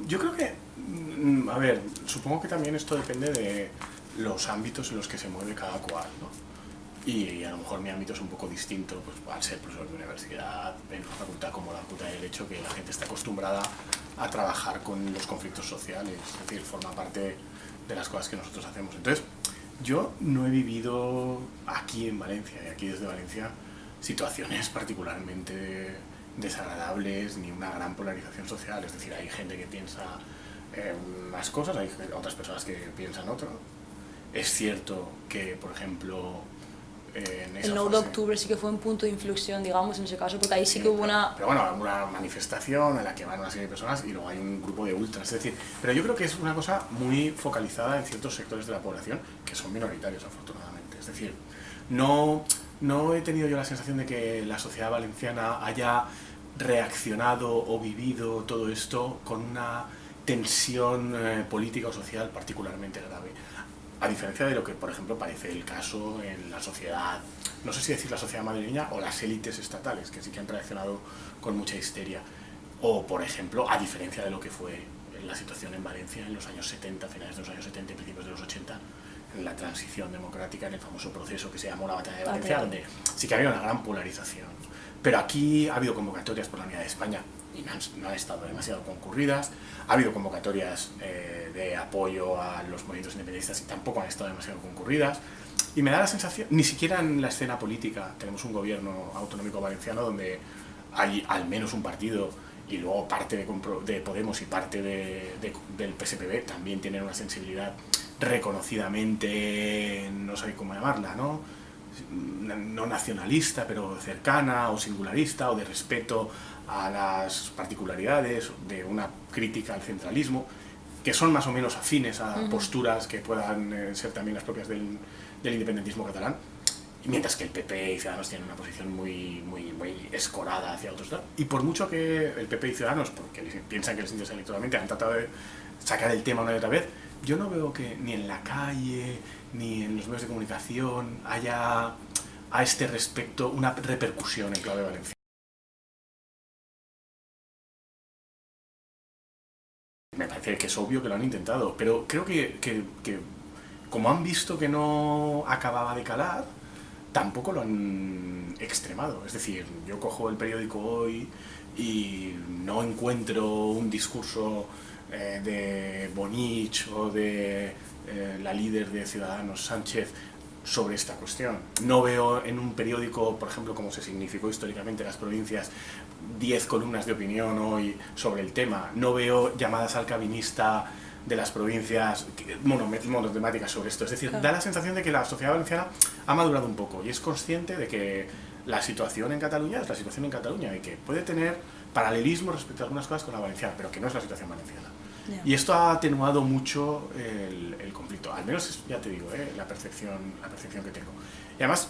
Yo creo que, a ver, supongo que también esto depende de los ámbitos en los que se mueve cada cual, ¿no? Y a lo mejor mi ámbito es un poco distinto, pues al ser profesor de universidad, en una facultad como la Facultad de Derecho, que la gente está acostumbrada a trabajar con los conflictos sociales, es decir, forma parte de las cosas que nosotros hacemos. Entonces, yo no he vivido aquí en Valencia, y aquí desde Valencia, situaciones particularmente desagradables ni una gran polarización social. Es decir, hay gente que piensa unas cosas, hay otras personas que piensan otro. Es cierto que, por ejemplo, en esa el 9 de octubre sí que fue un punto de inflexión, digamos, en ese caso, porque ahí sí que hubo una... Pero bueno, una manifestación en la que van una serie de personas y luego hay un grupo de ultras. Es decir, pero yo creo que es una cosa muy focalizada en ciertos sectores de la población que son minoritarios, afortunadamente. Es decir, no he tenido yo la sensación de que la sociedad valenciana haya reaccionado o vivido todo esto con una tensión política o social particularmente grave. A diferencia de lo que, por ejemplo, parece el caso en la sociedad, no sé si decir la sociedad madrileña o las élites estatales, que sí que han reaccionado con mucha histeria. O, por ejemplo, a diferencia de lo que fue la situación en Valencia en los años 70, finales de los años 70 y principios de los 80, en la transición democrática, en el famoso proceso que se llamó la Batalla de Valencia, donde sí que había una gran polarización. Pero aquí ha habido convocatorias por la Unidad de España y no han estado demasiado concurridas. Ha habido convocatorias de apoyo a los movimientos independentistas y tampoco han estado demasiado concurridas. Y me da la sensación, ni siquiera en la escena política tenemos un gobierno autonómico valenciano donde hay al menos un partido y luego parte de Podemos y parte del PSPB también tienen una sensibilidad reconocidamente, no sé cómo llamarla, ¿no? No nacionalista, pero cercana o singularista o de respeto a las particularidades, de una crítica al centralismo, que son más o menos afines a posturas que puedan ser también las propias del independentismo catalán, mientras que el PP y Ciudadanos tienen una posición muy escorada hacia otros lados. Y por mucho que el PP y Ciudadanos, porque piensan que les interesa electoralmente, han tratado de sacar el tema una y otra vez, yo no veo que ni en la calle ni en los medios de comunicación haya a este respecto una repercusión en clave valenciana. Me parece que es obvio que lo han intentado, pero creo que como han visto que no acababa de calar, tampoco lo han extremado. Es decir, yo cojo el periódico hoy y no encuentro un discurso de Bonich o de la líder de Ciudadanos, Sánchez, sobre esta cuestión. No veo en un periódico, por ejemplo, como se significó históricamente en las provincias, 10 columnas de opinión hoy sobre el tema. No veo llamadas al cabinista de las provincias monotemáticas sobre esto. Es decir, da la sensación de que la sociedad valenciana ha madurado un poco y es consciente de que la situación en Cataluña es la situación en Cataluña y que puede tener paralelismo respecto a algunas cosas con la valenciana, pero que no es la situación valenciana. Yeah. Y esto ha atenuado mucho el conflicto, al menos ya te digo, la percepción que tengo. Y además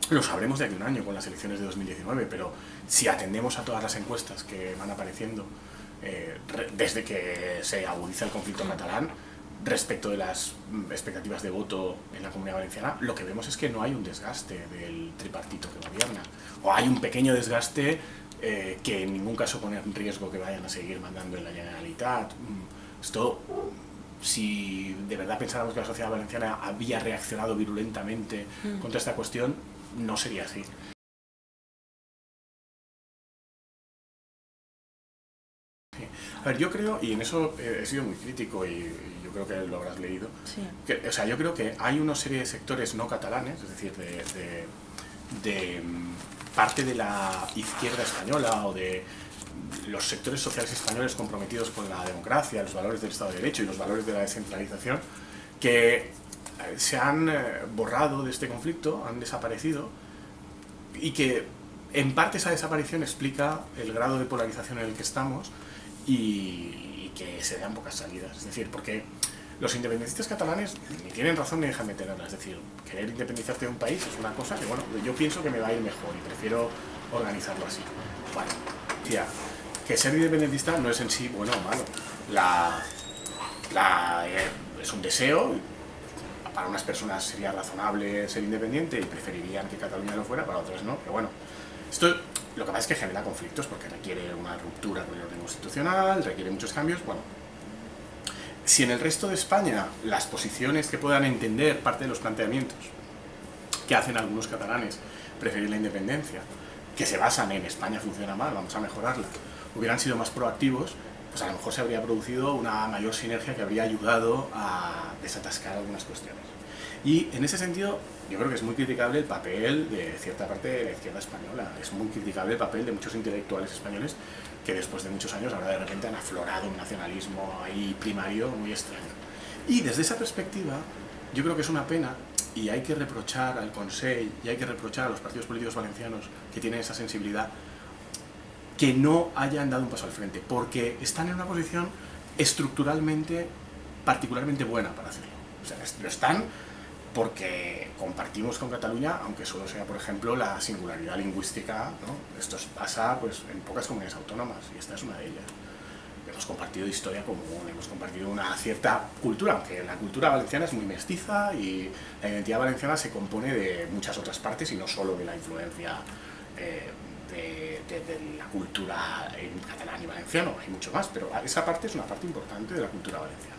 lo sabremos de aquí un año con las elecciones de 2019, pero si atendemos a todas las encuestas que van apareciendo desde que se agudiza el conflicto catalán respecto de las expectativas de voto en la Comunidad Valenciana, lo que vemos es que no hay un desgaste del tripartito que gobierna, o hay un pequeño desgaste que en ningún caso pone en riesgo que vayan a seguir mandando en la Generalitat. Esto, si de verdad pensáramos que la sociedad valenciana había reaccionado virulentamente contra esta cuestión, no sería así. A ver, yo creo, y en eso he sido muy crítico y yo creo que lo habrás leído, que, o sea, yo creo que hay una serie de sectores no catalanes, es decir, de parte de la izquierda española o de los sectores sociales españoles comprometidos con la democracia, los valores del Estado de Derecho y los valores de la descentralización, que se han borrado de este conflicto, han desaparecido, y que en parte esa desaparición explica el grado de polarización en el que estamos y que se dan pocas salidas. Es decir, porque los independentistas catalanes ni tienen razón ni dejan de tenerla. Es decir, querer independizarte de un país es una cosa que, bueno, yo pienso que me va a ir mejor y prefiero organizarlo así. Bueno, tía, que ser independentista no es en sí bueno o malo. Es un deseo. Para unas personas sería razonable ser independiente y preferirían que Cataluña lo fuera, para otras no. Pero bueno, esto Lo que pasa es que genera conflictos porque requiere una ruptura con el orden constitucional, requiere muchos cambios. Bueno, si en el resto de España las posiciones que puedan entender parte de los planteamientos que hacen algunos catalanes preferir la independencia, que se basan en España funciona mal, vamos a mejorarla, hubieran sido más proactivos, pues a lo mejor se habría producido una mayor sinergia que habría ayudado a desatascar algunas cuestiones. Y en ese sentido, yo creo que es muy criticable el papel de cierta parte de la izquierda española, es muy criticable el papel de muchos intelectuales españoles que después de muchos años ahora de repente han aflorado un nacionalismo ahí primario muy extraño. Y desde esa perspectiva, yo creo que es una pena y hay que reprochar al Consell y hay que reprochar a los partidos políticos valencianos que tienen esa sensibilidad que no hayan dado un paso al frente, porque están en una posición estructuralmente particularmente buena para hacerlo. O sea, lo están porque compartimos con Cataluña, aunque solo sea, por ejemplo, la singularidad lingüística, ¿no? Esto pasa pues, en pocas comunidades autónomas, y esta es una de ellas. Hemos compartido historia común, hemos compartido una cierta cultura, aunque la cultura valenciana es muy mestiza y la identidad valenciana se compone de muchas otras partes y no solo de la influencia de la cultura en catalán y valenciano, hay mucho más, pero esa parte es una parte importante de la cultura valenciana.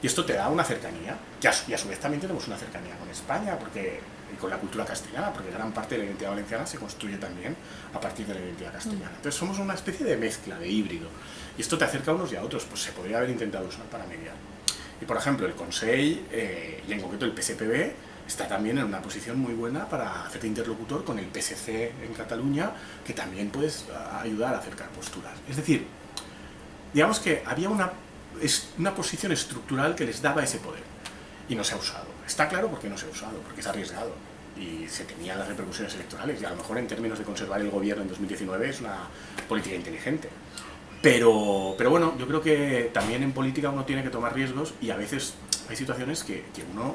Y esto te da una cercanía, y a su vez también tenemos una cercanía con España y con la cultura castellana, porque gran parte de la identidad valenciana se construye también a partir de la identidad castellana. Entonces somos una especie de mezcla, de híbrido, y esto te acerca a unos y a otros, pues se podría haber intentado usar para mediar. Y por ejemplo el Consell, y en concreto el PSPB, está también en una posición muy buena para hacer de interlocutor con el PSC en Cataluña, que también puedes ayudar a acercar posturas. Es decir, digamos que había una posición estructural que les daba ese poder y no se ha usado. Está claro por qué no se ha usado, porque es arriesgado y se tenían las repercusiones electorales y a lo mejor en términos de conservar el gobierno en 2019 es una política inteligente. Pero bueno, yo creo que también en política uno tiene que tomar riesgos y a veces hay situaciones que uno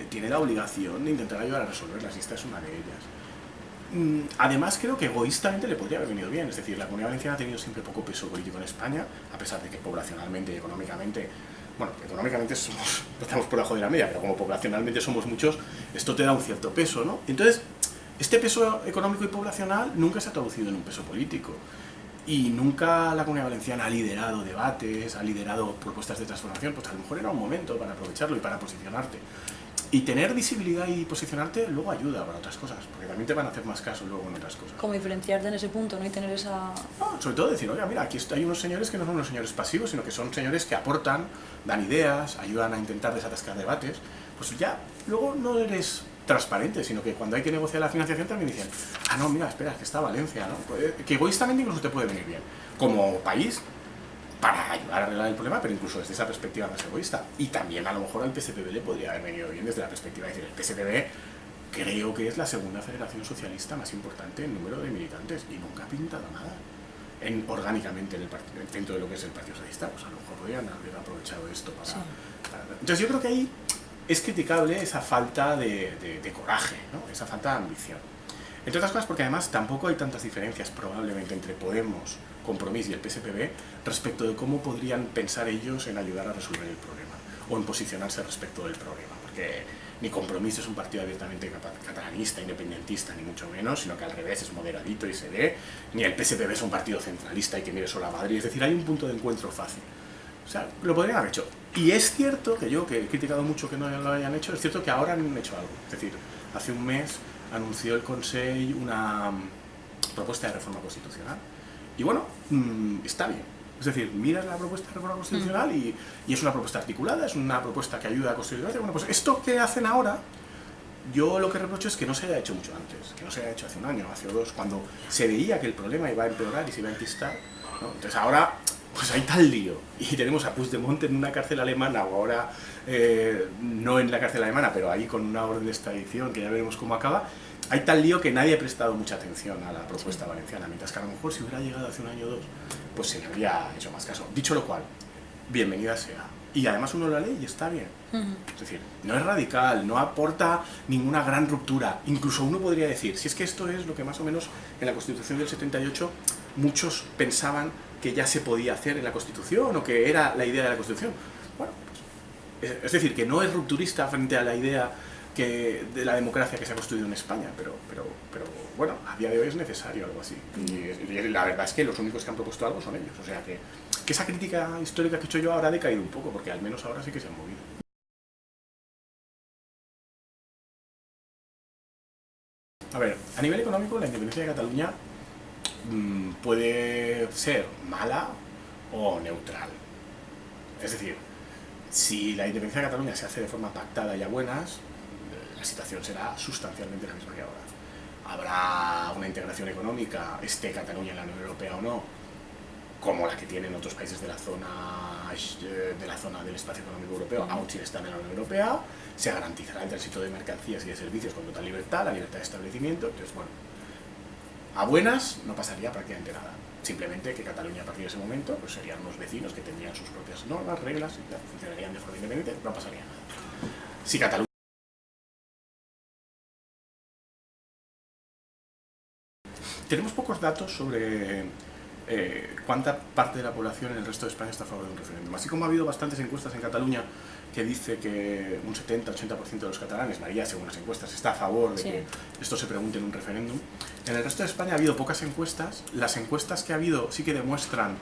tiene la obligación de intentar ayudar a resolverlas y esta es una de ellas. Además creo que egoístamente le podría haber venido bien, es decir, la Comunidad Valenciana ha tenido siempre poco peso político en España, a pesar de que poblacionalmente y económicamente, bueno, económicamente estamos por debajo de la media, pero como poblacionalmente somos muchos, esto te da un cierto peso, ¿no? Entonces, este peso económico y poblacional nunca se ha traducido en un peso político. Y nunca la Comunidad Valenciana ha liderado debates, ha liderado propuestas de transformación, pues a lo mejor era un momento para aprovecharlo y para posicionarte. Y tener visibilidad y posicionarte luego ayuda para otras cosas, porque también te van a hacer más caso luego en otras cosas. Como diferenciarte en ese punto, ¿no? Y tener esa... No, sobre todo decir, oiga, mira, aquí hay unos señores que no son unos señores pasivos, sino que son señores que aportan, dan ideas, ayudan a intentar desatascar debates. Pues ya, luego no eres transparente, sino que cuando hay que negociar la financiación también dicen, ah, no, mira, espera, que está Valencia, ¿no? Que egoístamente incluso te puede venir bien. Como país, para ayudar a arreglar el problema, pero incluso desde esa perspectiva más egoísta. Y también a lo mejor al PSPB le podría haber venido bien desde la perspectiva de decir, el PSPB creo que es la segunda federación socialista más importante en número de militantes y nunca ha pintado nada orgánicamente dentro de lo que es el Partido Socialista, pues a lo mejor podrían haber aprovechado esto para... Entonces yo creo que ahí es criticable esa falta de coraje, ¿no? Esa falta de ambición. Entre otras cosas porque además tampoco hay tantas diferencias probablemente entre Podemos, Compromís y el PSPB respecto de cómo podrían pensar ellos en ayudar a resolver el problema o en posicionarse respecto del problema, porque ni Compromís es un partido abiertamente catalanista, independentista, ni mucho menos, sino que al revés es moderadito y se ve, ni el PSPB es un partido centralista y que mire solo a Madrid, es decir, hay un punto de encuentro fácil. O sea, lo podrían haber hecho. Y es cierto que yo, que he criticado mucho que no lo hayan hecho, es cierto que ahora han hecho algo. Es decir, hace un mes anunció el Consell una propuesta de reforma constitucional. Y bueno, está bien. Es decir, miras la propuesta de reforma constitucional y es una propuesta articulada, es una propuesta que ayuda a construir. Bueno, pues esto que hacen ahora, yo lo que reprocho es que no se haya hecho mucho antes, que no se haya hecho hace un año, hace 2, cuando se veía que el problema iba a empeorar y se iba a enquistar, ¿no? Entonces ahora, pues hay tal lío, y tenemos a Puigdemont en una cárcel alemana, o ahora no en la cárcel alemana, pero ahí con una orden de extradición, que ya veremos cómo acaba. Hay tal lío que nadie ha prestado mucha atención a la propuesta valenciana, mientras que a lo mejor si hubiera llegado hace un año o 2, pues se le habría hecho más caso. Dicho lo cual, bienvenida sea. Y además uno la lee y está bien. Es decir, no es radical, no aporta ninguna gran ruptura. Incluso uno podría decir, si es que esto es lo que más o menos en la Constitución del 78 muchos pensaban que ya se podía hacer en la Constitución o que era la idea de la Constitución. Bueno, pues, es decir, que no es rupturista frente a la idea de la democracia que se ha construido en España, pero bueno, a día de hoy es necesario algo así. Y la verdad es que los únicos que han propuesto algo son ellos, o sea que esa crítica histórica que he hecho yo ahora ha decaído un poco, porque al menos ahora sí que se han movido. A ver, a nivel económico la independencia de Cataluña puede ser mala o neutral. Es decir, si la independencia de Cataluña se hace de forma pactada y a buenas, la situación será sustancialmente la misma que ahora. Habrá una integración económica, esté Cataluña en la Unión Europea o no, como la que tienen otros países de la zona del espacio económico europeo, aun si están en la Unión Europea, se garantizará el tránsito de mercancías y de servicios con total libertad, la libertad de establecimiento. Entonces, bueno, a buenas no pasaría prácticamente nada. Simplemente que Cataluña a partir de ese momento pues serían unos vecinos que tendrían sus propias normas, reglas y tal, funcionarían de forma independiente, no pasaría nada. Si Cataluña... Tenemos pocos datos sobre cuánta parte de la población en el resto de España está a favor de un referéndum. Así como ha habido bastantes encuestas en Cataluña que dice que un 70-80% de los catalanes, María, según las encuestas, está a favor de que esto se pregunte en un referéndum. En el resto de España ha habido pocas encuestas. Las encuestas que ha habido sí que demuestran,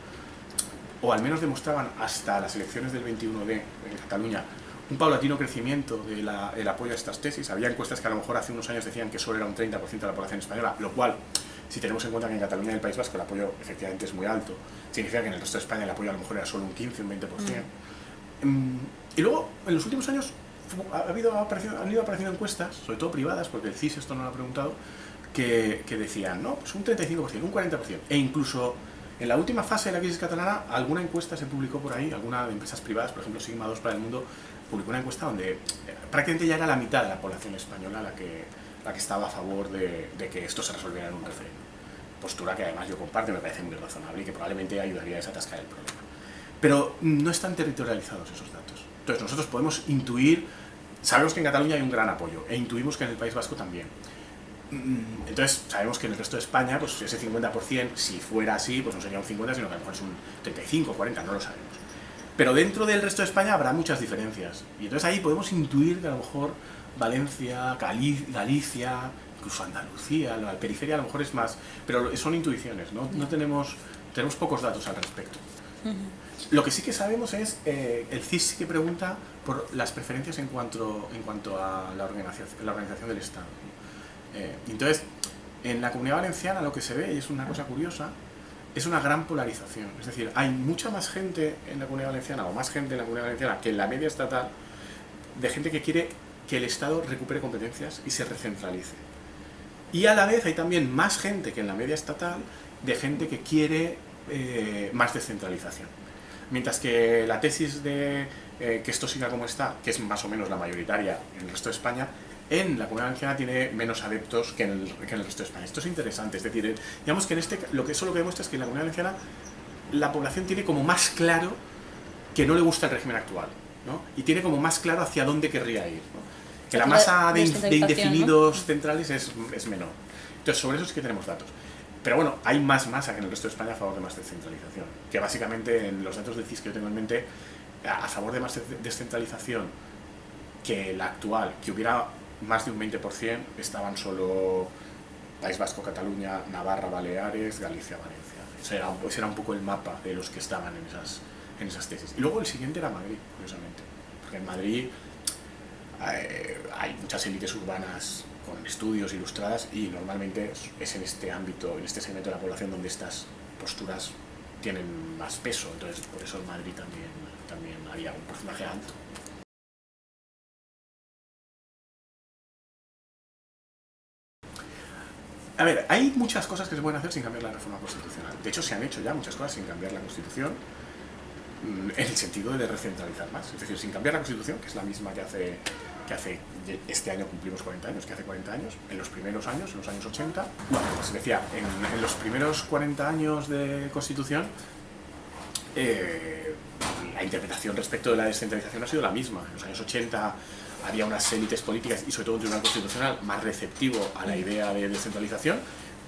o al menos demostraban hasta las elecciones del 21D en Cataluña, un paulatino crecimiento del apoyo a estas tesis. Había encuestas que a lo mejor hace unos años decían que solo era un 30% de la población española, lo cual, si tenemos en cuenta que en Cataluña y el País Vasco el apoyo efectivamente es muy alto, significa que en el resto de España el apoyo a lo mejor era solo un 15, un 20%. Y luego, en los últimos años han ido apareciendo encuestas, sobre todo privadas, porque el CIS esto no lo ha preguntado, que decían, no, pues un 35%, un 40%, e incluso en la última fase de la crisis catalana, alguna encuesta se publicó por ahí, alguna de empresas privadas, por ejemplo Sigma 2 para el Mundo, publicó una encuesta donde prácticamente ya era la mitad de la población española la que estaba a favor de que esto se resolviera en un referéndum. Postura que además yo comparto y me parece muy razonable y que probablemente ayudaría a desatascar el problema. Pero no están territorializados esos datos. Entonces nosotros podemos intuir, sabemos que en Cataluña hay un gran apoyo, e intuimos que en el País Vasco también. Entonces sabemos que en el resto de España, pues ese 50%, si fuera así, pues no sería un 50, sino que a lo mejor es un 35, 40, no lo sabemos. Pero dentro del resto de España habrá muchas diferencias. Y entonces ahí podemos intuir que a lo mejor Valencia, Galicia, incluso Andalucía, la periferia a lo mejor es más... Pero son intuiciones, ¿no? Tenemos pocos datos al respecto. Lo que sí que sabemos es, el CIS sí que pregunta por las preferencias en cuanto a la organización del Estado. Entonces, en la Comunidad Valenciana lo que se ve, y es una cosa curiosa, es una gran polarización. Es decir, hay mucha más gente en la Comunidad Valenciana, o más gente en la Comunidad Valenciana que en la media estatal, de gente que quiere que el Estado recupere competencias y se recentralice. Y a la vez hay también más gente que en la media estatal, de gente que quiere más descentralización. Mientras que la tesis de que esto siga como está, que es más o menos la mayoritaria en el resto de España, en la Comunidad Valenciana tiene menos adeptos que en el resto de España. Esto es interesante, es decir, digamos que en eso lo que demuestra es que en la Comunidad Valenciana la población tiene como más claro que no le gusta el régimen actual, ¿no? Y tiene como más claro hacia dónde querría ir, ¿no? Que la masa de indefinidos, ¿no?, centrales es menor. Entonces sobre eso sí que tenemos datos. Pero bueno, hay más masa que en el resto de España a favor de más descentralización. Que básicamente en los datos del CIS que yo tengo en mente, a favor de más descentralización que la actual, que hubiera más de un 20%, estaban solo País Vasco, Cataluña, Navarra, Baleares, Galicia, Valencia. Ese era un poco el mapa de los que estaban en esas tesis. Y luego el siguiente era Madrid, curiosamente. Porque en Madrid hay muchas élites urbanas con estudios ilustradas y normalmente es en este ámbito, en este segmento de la población donde estas posturas tienen más peso. Entonces por eso en Madrid también había un porcentaje alto. A ver, hay muchas cosas que se pueden hacer sin cambiar la reforma constitucional. De hecho, se han hecho ya muchas cosas sin cambiar la Constitución, en el sentido de recentralizar más. Es decir, sin cambiar la Constitución, que es la misma que hace este año cumplimos 40 años, que hace 40 años, en los primeros años, en los años 80, bueno, pues decía, en los primeros 40 años de Constitución, la interpretación respecto de la descentralización ha sido la misma. En los años 80 había unas élites políticas y sobre todo un tribunal constitucional más receptivo a la idea de descentralización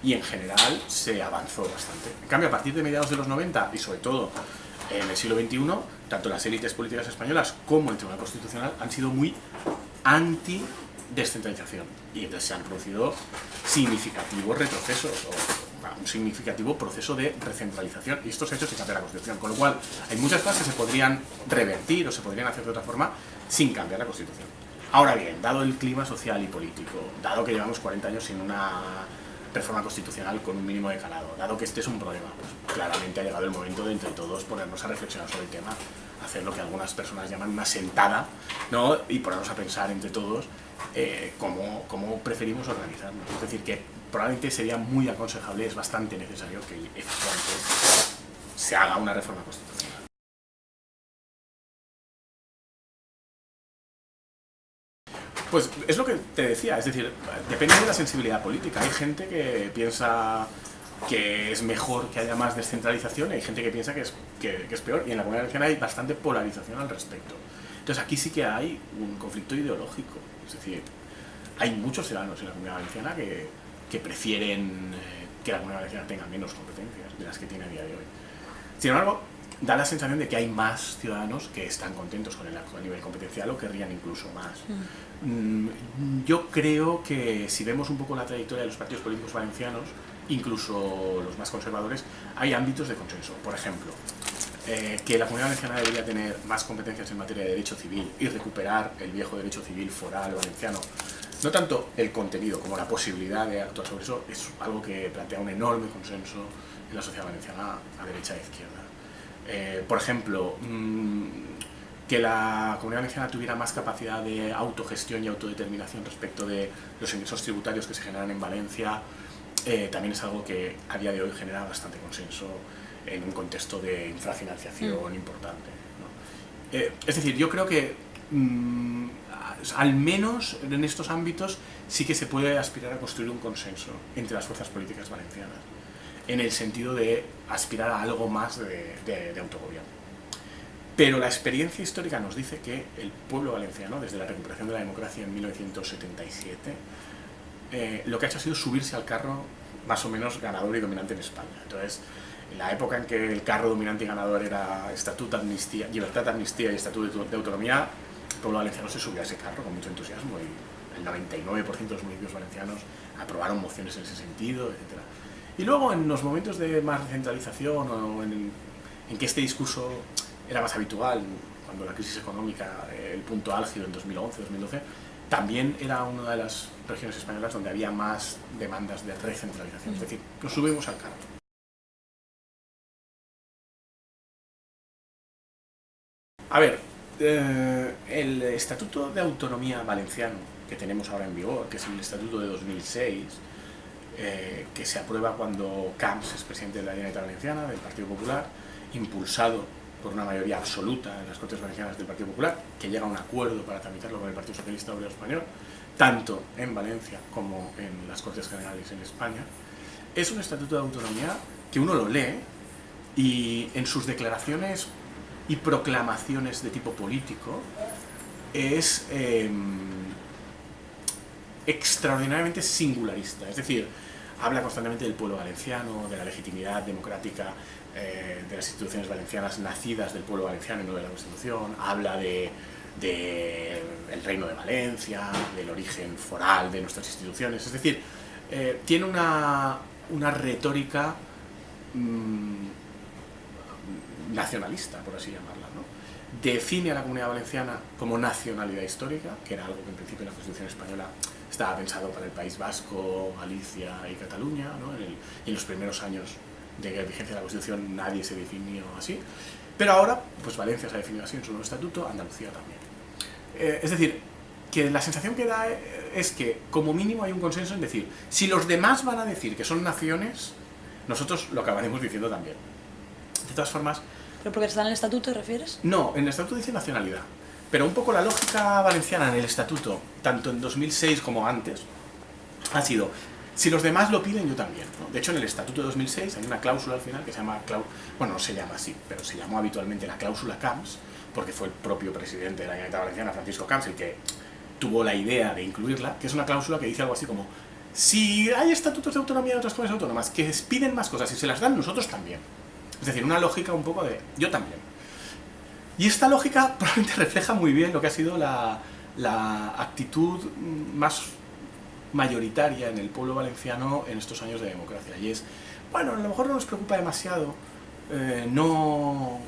y en general se avanzó bastante. En cambio, a partir de mediados de los 90 y sobre todo en el siglo XXI, tanto las élites políticas españolas como el tribunal constitucional han sido muy anti descentralización. Y entonces se han producido significativos retrocesos o un significativo proceso de recentralización, y esto se ha hecho sin cambiar la Constitución, con lo cual hay muchas cosas que se podrían revertir o se podrían hacer de otra forma sin cambiar la Constitución. Ahora bien, dado el clima social y político, dado que llevamos 40 años sin una reforma constitucional con un mínimo de calado, dado que este es un problema, pues claramente ha llegado el momento de entre todos ponernos a reflexionar sobre el tema, hacer lo que algunas personas llaman una sentada, ¿no? Y ponernos a pensar entre todos cómo preferimos organizarnos. Es decir, que probablemente sería muy aconsejable, es bastante necesario que efectivamente se haga una reforma constitucional. Pues es lo que te decía, es decir, depende de la sensibilidad política. Hay gente que piensa que es mejor que haya más descentralización y hay gente que piensa que es peor, y en la Comunidad Valenciana hay bastante polarización al respecto. Entonces aquí sí que hay un conflicto ideológico, es decir, hay muchos ciudadanos en la Comunidad Valenciana que prefieren que la Comunidad Valenciana tenga menos competencias de las que tiene a día de hoy. Sin embargo, da la sensación de que hay más ciudadanos que están contentos con el actual nivel competencial o querrían incluso más. Yo creo que si vemos un poco la trayectoria de los partidos políticos valencianos, incluso los más conservadores, hay ámbitos de consenso. Por ejemplo, que la Comunidad Valenciana debería tener más competencias en materia de derecho civil y recuperar el viejo derecho civil foral valenciano. No tanto el contenido como la posibilidad de actuar sobre eso, es algo que plantea un enorme consenso en la sociedad valenciana a derecha e izquierda. Por ejemplo, que la Comunidad Valenciana tuviera más capacidad de autogestión y autodeterminación respecto de los ingresos tributarios que se generan en Valencia, también es algo que a día de hoy genera bastante consenso en un contexto de infrafinanciación importante, ¿no? Es decir, yo creo que al menos en estos ámbitos sí que se puede aspirar a construir un consenso entre las fuerzas políticas valencianas, en el sentido de aspirar a algo más de autogobierno. Pero la experiencia histórica nos dice que el pueblo valenciano, desde la recuperación de la democracia en 1977, lo que ha hecho ha sido subirse al carro más o menos ganador y dominante en España. Entonces, en la época en que el carro dominante y ganador era estatuto, amnistía, libertad, amnistía y estatuto de autonomía, el pueblo valenciano se subió a ese carro con mucho entusiasmo y el 99% de los municipios valencianos aprobaron mociones en ese sentido, etc. Y luego, en los momentos de más recentralización o en que este discurso era más habitual, cuando la crisis económica, el punto álgido en 2011-2012, también era una de las regiones españolas donde había más demandas de recentralización, es decir, nos subimos al carro. A ver, el Estatuto de Autonomía Valenciano que tenemos ahora en vigor, que es el Estatuto de 2006, que se aprueba cuando Camps es presidente de la Generalitat Valenciana, del Partido Popular, impulsado por una mayoría absoluta en las Cortes Valencianas del Partido Popular, que llega a un acuerdo para tramitarlo con el Partido Socialista Obrero Español, tanto en Valencia como en las Cortes Generales en España. Es un estatuto de autonomía que uno lo lee y en sus declaraciones y proclamaciones de tipo político es extraordinariamente singularista, es decir, habla constantemente del pueblo valenciano, de la legitimidad democrática de las instituciones valencianas nacidas del pueblo valenciano y no de la Constitución, habla del Reino de Valencia, del origen foral de nuestras instituciones, es decir, tiene una retórica nacionalista, por así llamarla, ¿no? Define a la Comunidad Valenciana como nacionalidad histórica, que era algo que en principio en la Constitución española estaba pensado para el País Vasco, Galicia y Cataluña, ¿no? En los primeros años de vigencia de la Constitución nadie se definió así, pero ahora pues Valencia se ha definido así en su nuevo estatuto, Andalucía también. Es decir, que la sensación que da es que como mínimo hay un consenso en decir, si los demás van a decir que son naciones, nosotros lo acabaremos diciendo también. De todas formas... ¿Pero porque está en el estatuto, te refieres? No, en el estatuto dice nacionalidad, pero un poco la lógica valenciana en el estatuto, tanto en 2006 como antes, ha sido, si los demás lo piden, yo también, ¿no? De hecho, en el estatuto de 2006 hay una cláusula al final que se llama, bueno, no se llama así, pero se llamó habitualmente la cláusula Camps, porque fue el propio presidente de la Generalitat Valenciana, Francisco Camps, el que tuvo la idea de incluirla, que es una cláusula que dice algo así como, si hay estatutos de autonomía de otras comunidades autónomas que piden más cosas y se las dan, nosotros también. Es decir, una lógica un poco de yo también. Y esta lógica probablemente refleja muy bien lo que ha sido la la actitud más mayoritaria en el pueblo valenciano en estos años de democracia. Y es, bueno, a lo mejor no nos preocupa demasiado no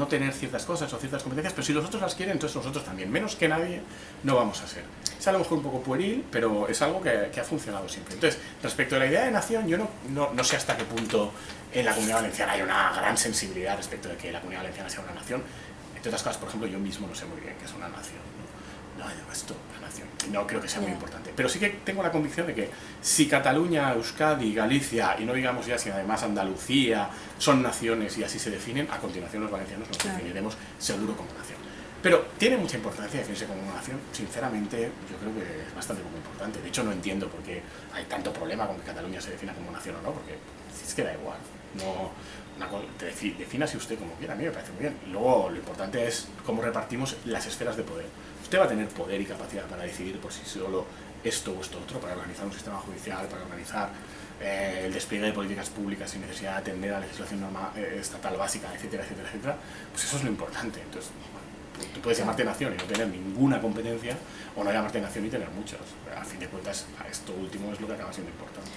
tener ciertas cosas o ciertas competencias, pero si los otros las quieren, entonces nosotros también, menos que nadie, no vamos a ser. Es a lo mejor un poco pueril, pero es algo que ha funcionado siempre. Entonces, respecto a la idea de nación, yo no sé hasta qué punto en la Comunidad Valenciana hay una gran sensibilidad respecto de que la Comunidad Valenciana sea una nación. Entre otras cosas, por ejemplo, yo mismo no sé muy bien qué es una nación. No, esto, la nación. No creo que sea muy importante. Pero sí que tengo la convicción de que si Cataluña, Euskadi, Galicia, y no digamos ya si además Andalucía, son naciones y así se definen, a continuación los valencianos nos definiremos seguro como nación. Pero tiene mucha importancia definirse como una nación. Sinceramente, yo creo que es bastante poco importante. De hecho, no entiendo por qué hay tanto problema con que Cataluña se defina como nación o no, porque es que da igual. Defínase usted como quiera, a mí me parece muy bien. Y luego lo importante es cómo repartimos las esferas de poder. Usted va a tener poder y capacidad para decidir por sí solo esto o esto otro, para organizar un sistema judicial, para organizar el despliegue de políticas públicas sin necesidad de atender a la legislación estatal básica, etcétera, etcétera, etcétera. Pues eso es lo importante. Entonces, bueno, tú puedes llamarte nación y no tener ninguna competencia, o no llamarte nación y tener muchas. A fin de cuentas, esto último es lo que acaba siendo importante.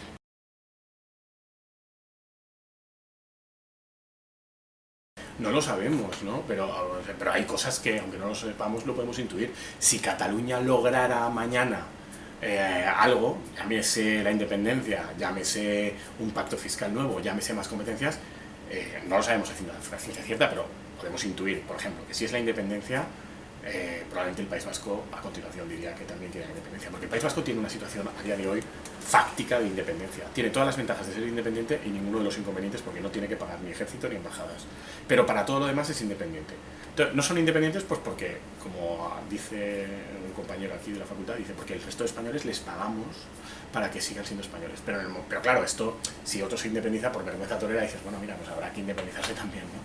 No lo sabemos, ¿no? Pero hay cosas que, aunque no lo sepamos, lo podemos intuir. Si Cataluña lograra mañana algo, llámese la independencia, llámese un pacto fiscal nuevo, llámese más competencias, no lo sabemos a ciencia cierta, pero podemos intuir, por ejemplo, que si es la independencia, probablemente el País Vasco a continuación diría que también quiere la independencia, porque el País Vasco tiene una situación a día de hoy fáctica de independencia. Tiene todas las ventajas de ser independiente y ninguno de los inconvenientes, porque no tiene que pagar ni ejército ni embajadas. Pero para todo lo demás es independiente. Entonces, no son independientes pues porque, como dice un compañero aquí de la facultad, dice porque el resto de españoles les pagamos para que sigan siendo españoles. Pero claro, esto, si otro se independiza por vergüenza torera, dices, bueno, mira, pues habrá que independizarse también, ¿no?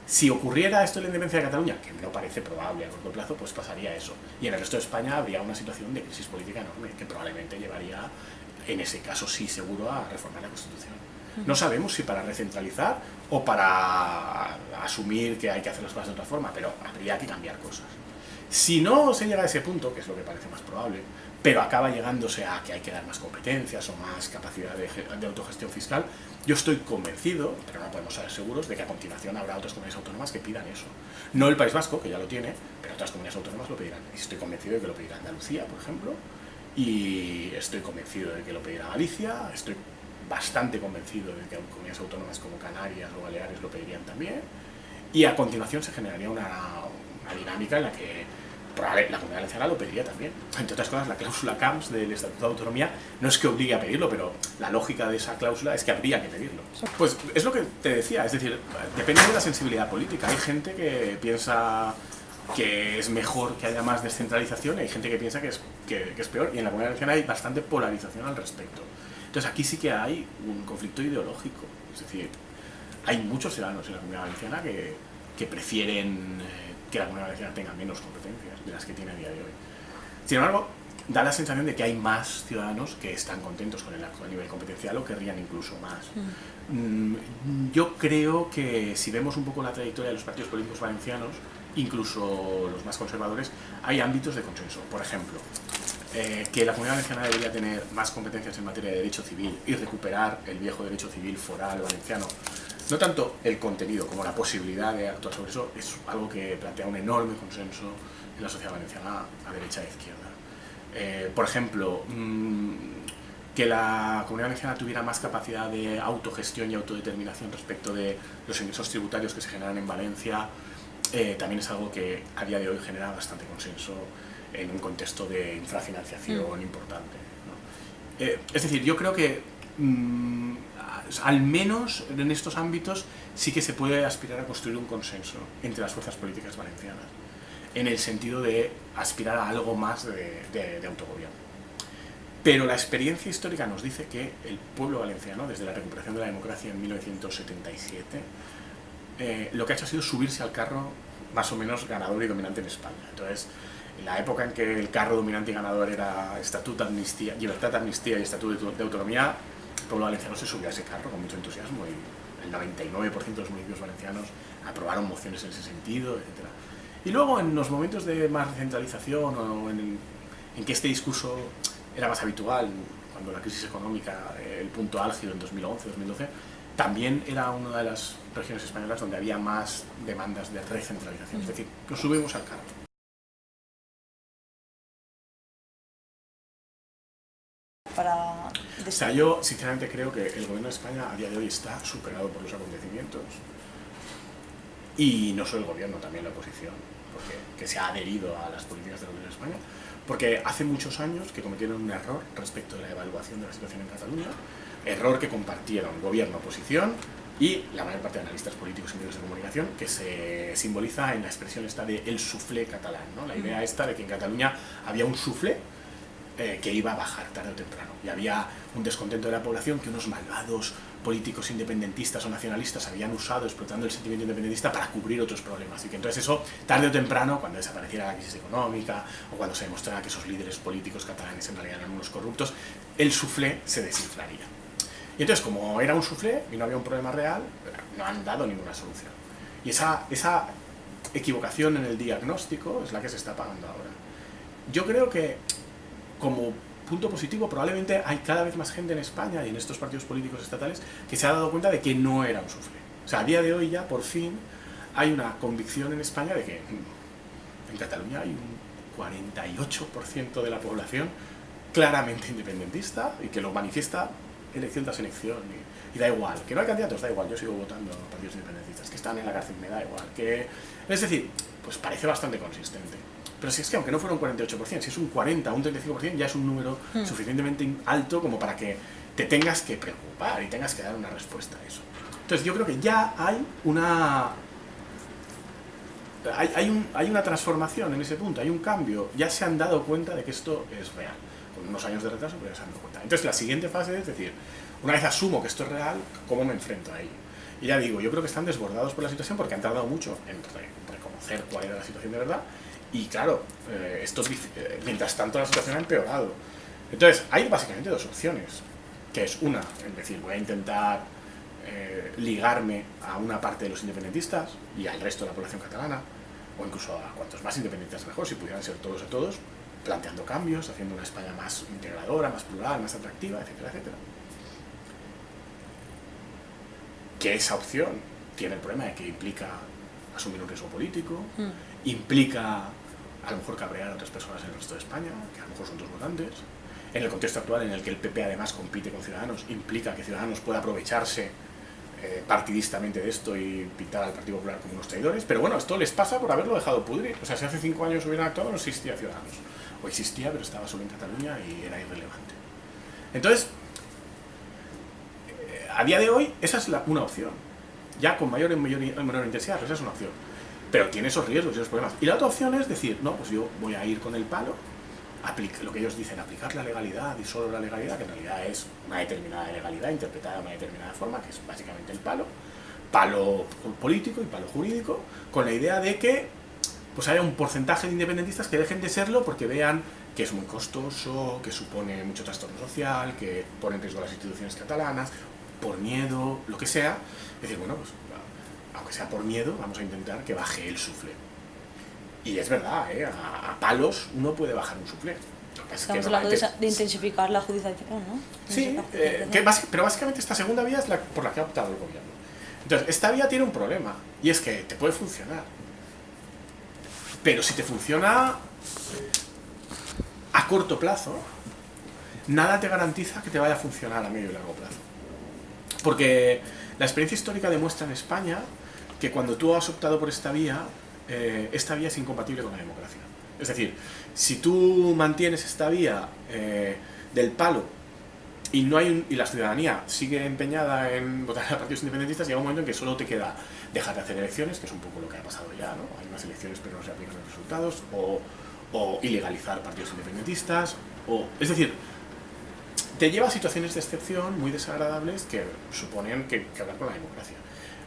Si ocurriera esto de la independencia de Cataluña, que no parece probable a corto plazo, pues pasaría eso. Y en el resto de España habría una situación de crisis política enorme, que probablemente llevaría, en ese caso sí seguro, a reformar la Constitución. No sabemos si para recentralizar o para asumir que hay que hacer las cosas de otra forma, pero habría que cambiar cosas. Si no se llega a ese punto, que es lo que parece más probable, pero acaba llegándose a que hay que dar más competencias o más capacidad de autogestión fiscal, yo estoy convencido, pero no podemos ser seguros, de que a continuación habrá otras comunidades autónomas que pidan eso. No el País Vasco, que ya lo tiene, pero otras comunidades autónomas lo pedirán. Y estoy convencido de que lo pedirá Andalucía, por ejemplo, y estoy convencido de que lo pedirá Galicia, estoy bastante convencido de que comunidades autónomas como Canarias o Baleares lo pedirían también, y a continuación se generaría una dinámica en la que la Comunidad Valenciana lo pediría también. Entre otras cosas, la cláusula CAMS del Estatuto de Autonomía no es que obligue a pedirlo, pero la lógica de esa cláusula es que habría que pedirlo. Pues es lo que te decía, es decir, depende de la sensibilidad política. Hay gente que piensa que es mejor que haya más descentralización y hay gente que piensa que es peor, y en la Comunidad Valenciana hay bastante polarización al respecto. Entonces aquí sí que hay un conflicto ideológico, es decir, hay muchos ciudadanos en la Comunidad Valenciana que prefieren que la Comunidad Valenciana tenga menos competencias de las que tiene a día de hoy. Sin embargo, da la sensación de que hay más ciudadanos que están contentos con el actual nivel competencial o querrían incluso más. Yo creo que si vemos un poco la trayectoria de los partidos políticos valencianos, incluso los más conservadores, hay ámbitos de consenso. Por ejemplo, que la Comunidad Valenciana debería tener más competencias en materia de derecho civil y recuperar el viejo derecho civil foral valenciano. No tanto el contenido como la posibilidad de actuar sobre eso, es algo que plantea un enorme consenso en la sociedad valenciana a derecha e izquierda. Por ejemplo, que la Comunidad Valenciana tuviera más capacidad de autogestión y autodeterminación respecto de los ingresos tributarios que se generan en Valencia, también es algo que a día de hoy genera bastante consenso en un contexto de infrafinanciación importante, ¿no? Es decir, yo creo que al menos en estos ámbitos sí que se puede aspirar a construir un consenso entre las fuerzas políticas valencianas, en el sentido de aspirar a algo más de autogobierno. Pero la experiencia histórica nos dice que el pueblo valenciano, desde la recuperación de la democracia en 1977, lo que ha hecho ha sido subirse al carro más o menos ganador y dominante en España. Entonces, en la época en que el carro dominante y ganador era estatuto, amnistía, libertad, amnistía y estatuto de autonomía, el pueblo valenciano se subió a ese carro con mucho entusiasmo y el 99% de los municipios valencianos aprobaron mociones en ese sentido, etc. Y luego en los momentos de más recentralización o en que este discurso era más habitual, cuando la crisis económica, el punto álgido en 2011, 2012, también era una de las regiones españolas donde había más demandas de recentralización, es decir, nos subimos al carro. O sea, yo sinceramente creo que el gobierno de España a día de hoy está superado por los acontecimientos, y no solo el gobierno, también la oposición, porque, que se ha adherido a las políticas del gobierno de España, porque hace muchos años que cometieron un error respecto de la evaluación de la situación en Cataluña, error que compartieron gobierno, oposición y la mayor parte de analistas políticos y medios de comunicación, que se simboliza en la expresión esta de el soufflé catalán, ¿no? La idea esta de que en Cataluña había un soufflé que iba a bajar tarde o temprano, y había un descontento de la población que unos malvados políticos independentistas o nacionalistas habían usado explotando el sentimiento independentista para cubrir otros problemas, y que entonces eso, tarde o temprano, cuando desapareciera la crisis económica o cuando se demostrara que esos líderes políticos catalanes en realidad eran unos corruptos, el soufflé se desinflaría. Y entonces, como era un soufflé y no había un problema real, no han dado ninguna solución. Y esa equivocación en el diagnóstico es la que se está pagando ahora. Yo creo que, como punto positivo, probablemente hay cada vez más gente en España y en estos partidos políticos estatales que se ha dado cuenta de que no era un soufflé. O sea, a día de hoy ya, por fin, hay una convicción en España de que en Cataluña hay un 48% de la población claramente independentista y que lo manifiesta elección tras elección, y da igual, que no hay candidatos, da igual, yo sigo votando a partidos independentistas, que están en la cárcel, me da igual, que... Es decir, pues parece bastante consistente. Pero si es que aunque no fuera un 48%, si es un 40 o un 35%, ya es un número suficientemente alto como para que te tengas que preocupar y tengas que dar una respuesta a eso. Entonces yo creo que ya hay una... Hay una transformación en ese punto, hay un cambio, ya se han dado cuenta de que esto es real. Con unos años de retraso, pero ya se han dado cuenta. Entonces la siguiente fase es decir, una vez asumo que esto es real, ¿cómo me enfrento a ello? Y ya digo, yo creo que están desbordados por la situación porque han tardado mucho en reconocer cuál era la situación de verdad, y claro, mientras tanto la situación ha empeorado. Entonces hay básicamente dos opciones, que es una, es decir, voy a intentar ligarme a una parte de los independentistas y al resto de la población catalana, o incluso a cuantos más independentistas mejor, si pudieran ser todos a todos, planteando cambios, haciendo una España más integradora, más plural, más atractiva, etcétera, etcétera. Que esa opción tiene el problema de que implica asumir un riesgo político, implica a lo mejor cabrear a otras personas en el resto de España, que a lo mejor son tus votantes. En el contexto actual en el que el PP además compite con Ciudadanos, implica que Ciudadanos pueda aprovecharse partidistamente de esto y pintar al Partido Popular como unos traidores, pero bueno, esto les pasa por haberlo dejado pudrir. O sea, si hace 5 años hubieran actuado, no existía Ciudadanos. O existía, pero estaba solo en Cataluña y era irrelevante. Entonces, a día de hoy, esa es una opción. Ya con mayor o menor intensidad, pero esa es una opción. Pero tiene esos riesgos y esos problemas. Y la otra opción es decir, no, pues yo voy a ir con el palo, lo que ellos dicen, aplicar la legalidad y solo la legalidad, que en realidad es una determinada legalidad interpretada de una determinada forma, que es básicamente el palo político y palo jurídico, con la idea de que pues haya un porcentaje de independentistas que dejen de serlo porque vean que es muy costoso, que supone mucho trastorno social, que pone en riesgo las instituciones catalanas, por miedo, lo que sea. Es decir, bueno, pues aunque sea por miedo, vamos a intentar que baje el soufflé. Y es verdad, a palos uno puede bajar un soufflé. Estamos hablando de intensificar la judicialización, ¿no? Sí, pero básicamente esta segunda vía es por la que ha optado el gobierno. Entonces, esta vía tiene un problema, y es que te puede funcionar. Pero si te funciona a corto plazo, nada te garantiza que te vaya a funcionar a medio y largo plazo. Porque la experiencia histórica demuestra en España que cuando tú has optado por esta vía es incompatible con la democracia. Es decir, si tú mantienes esta vía del palo y la ciudadanía sigue empeñada en votar a partidos independentistas, llega un momento en que solo te queda dejar de hacer elecciones, que es un poco lo que ha pasado ya, ¿no? Hay unas elecciones pero no se aplican los resultados, o ilegalizar partidos independentistas, es decir, te lleva a situaciones de excepción muy desagradables que suponen que hablar con la democracia.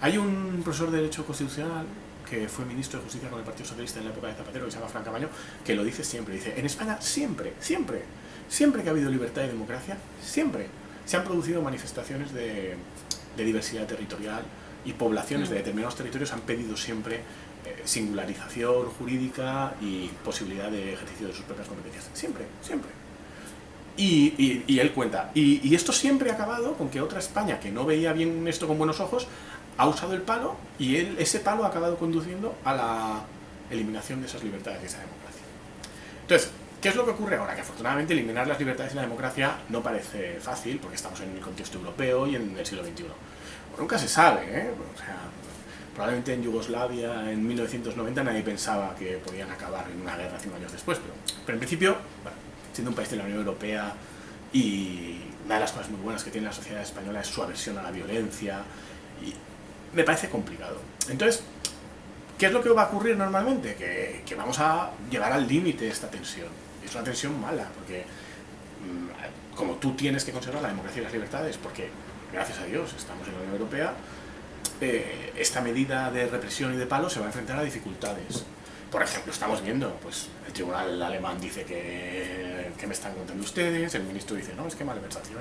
Hay un profesor de Derecho Constitucional que fue ministro de Justicia con el Partido Socialista en la época de Zapatero, que se llama Fran Cabaño, que lo dice siempre. Dice, en España siempre que ha habido libertad y democracia, siempre se han producido manifestaciones de de diversidad territorial y poblaciones de determinados territorios han pedido siempre singularización jurídica y posibilidad de ejercicio de sus propias competencias. Siempre, siempre. Y él cuenta, y esto siempre ha acabado con que otra España que no veía bien esto con buenos ojos ha usado el palo, y ese palo ha acabado conduciendo a la eliminación de esas libertades y esa democracia. Entonces, ¿qué es lo que ocurre ahora? Que afortunadamente eliminar las libertades y la democracia no parece fácil, porque estamos en el contexto europeo y en el siglo XXI. Pues nunca se sabe, ¿eh? O sea, probablemente en Yugoslavia en 1990 nadie pensaba que podían acabar en una guerra 5 años después, pero en principio, bueno, siendo un país de la Unión Europea, y una de las cosas muy buenas que tiene la sociedad española es su aversión a la violencia, y me parece complicado. Entonces, ¿qué es lo que va a ocurrir normalmente? Que vamos a llevar al límite esta tensión. Es una tensión mala, porque como tú tienes que conservar la democracia y las libertades, porque gracias a Dios estamos en la Unión Europea, esta medida de represión y de palo se va a enfrentar a dificultades. Por ejemplo, estamos viendo, pues el tribunal alemán dice que me están contando ustedes, el ministro dice, no, es que malversación,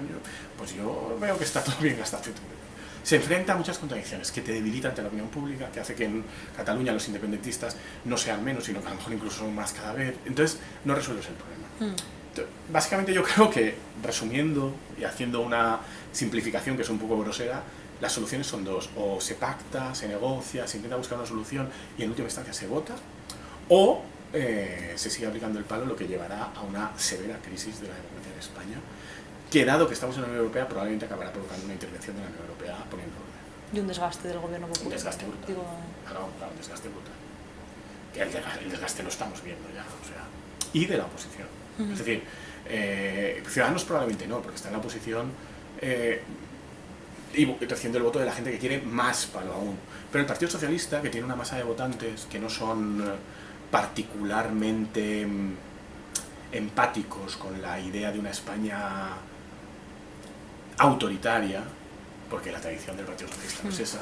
pues yo veo que está todo bien hasta cierto punto. Se enfrenta a muchas contradicciones que te debilitan ante la opinión pública, que hace que en Cataluña los independentistas no sean menos, sino que a lo mejor incluso son más cada vez. Entonces, no resuelves el problema. Entonces, básicamente yo creo que, resumiendo y haciendo una simplificación que es un poco grosera, las soluciones son dos: o se pacta, se negocia, se intenta buscar una solución y en última instancia se vota, o se sigue aplicando el palo, lo que llevará a una severa crisis de la democracia en España, que dado que estamos en la Unión Europea probablemente acabará provocando una intervención de la Unión Europea poniendo orden. Y un desgaste del gobierno popular. Un desgaste brutal. Digo... Claro, un desgaste brutal. Que el desgaste lo estamos viendo ya, o sea, y de la oposición. Es decir, Ciudadanos probablemente no, porque está en la oposición y recibiendo el voto de la gente que quiere más palo aún. Pero el Partido Socialista, que tiene una masa de votantes que no son particularmente empáticos con la idea de una España autoritaria, porque la tradición del Partido Socialista no es esa,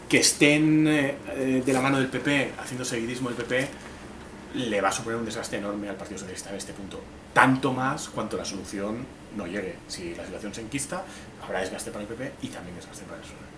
que estén de la mano del PP, haciendo seguidismo del PP, le va a suponer un desgaste enorme al Partido Socialista en este punto. Tanto más cuanto la solución no llegue. Si la situación se enquista, habrá desgaste para el PP y también desgaste para el PSOE.